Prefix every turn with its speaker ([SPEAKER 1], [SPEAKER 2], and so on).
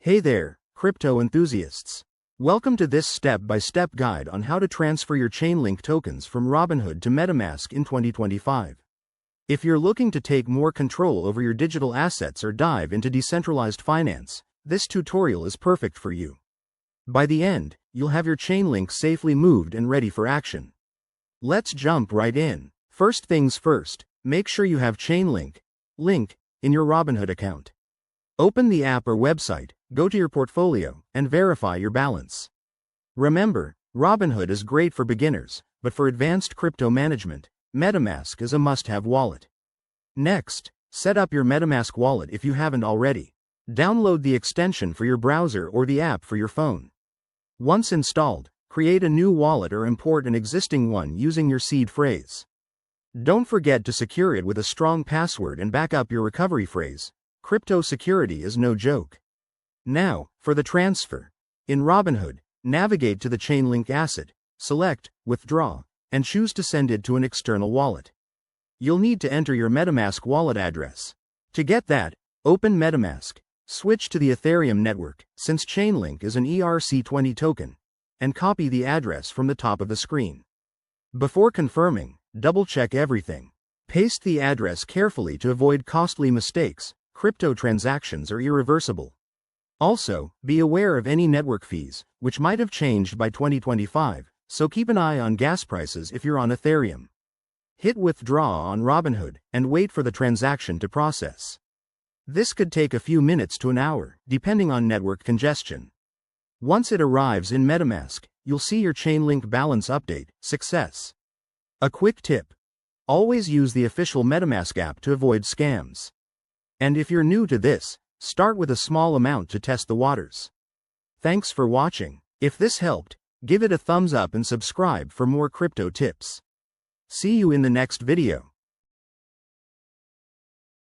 [SPEAKER 1] Hey there, crypto enthusiasts. Welcome to this step-by-step guide on how to transfer your Chainlink tokens from Robinhood to MetaMask in 2025. If you're looking to take more control over your digital assets or dive into decentralized finance, this tutorial is perfect for you. By the end, you'll have your Chainlink safely moved and ready for action. Let's jump right in. First things first, make sure you have Chainlink link in your Robinhood account. Open the app or website, go to your portfolio, and verify your balance. Remember, Robinhood is great for beginners, but for advanced crypto management, MetaMask is a must-have wallet. Next, set up your MetaMask wallet if you haven't already. Download the extension for your browser or the app for your phone. Once installed, create a new wallet or import an existing one using your seed phrase. Don't forget to secure it with a strong password and back up your recovery phrase. Crypto security is no joke. Now, for the transfer. In Robinhood, navigate to the Chainlink asset, select Withdraw, and choose to send it to an external wallet. You'll need to enter your MetaMask wallet address. To get that, open MetaMask, switch to the Ethereum network, since Chainlink is an ERC20 token, and copy the address from the top of the screen. Before confirming, double-check everything. Paste the address carefully to avoid costly mistakes. Crypto transactions are irreversible. Also, be aware of any network fees, which might have changed by 2025, so keep an eye on gas prices if you're on Ethereum. Hit Withdraw on Robinhood, and wait for the transaction to process. This could take a few minutes to an hour, depending on network congestion. Once it arrives in MetaMask, you'll see your Chainlink balance update, success. A quick tip. Always use the official MetaMask app to avoid scams. And if you're new to this, start with a small amount to test the waters. Thanks for watching. If this helped, give it a thumbs up and subscribe for more crypto tips. See you in the next video.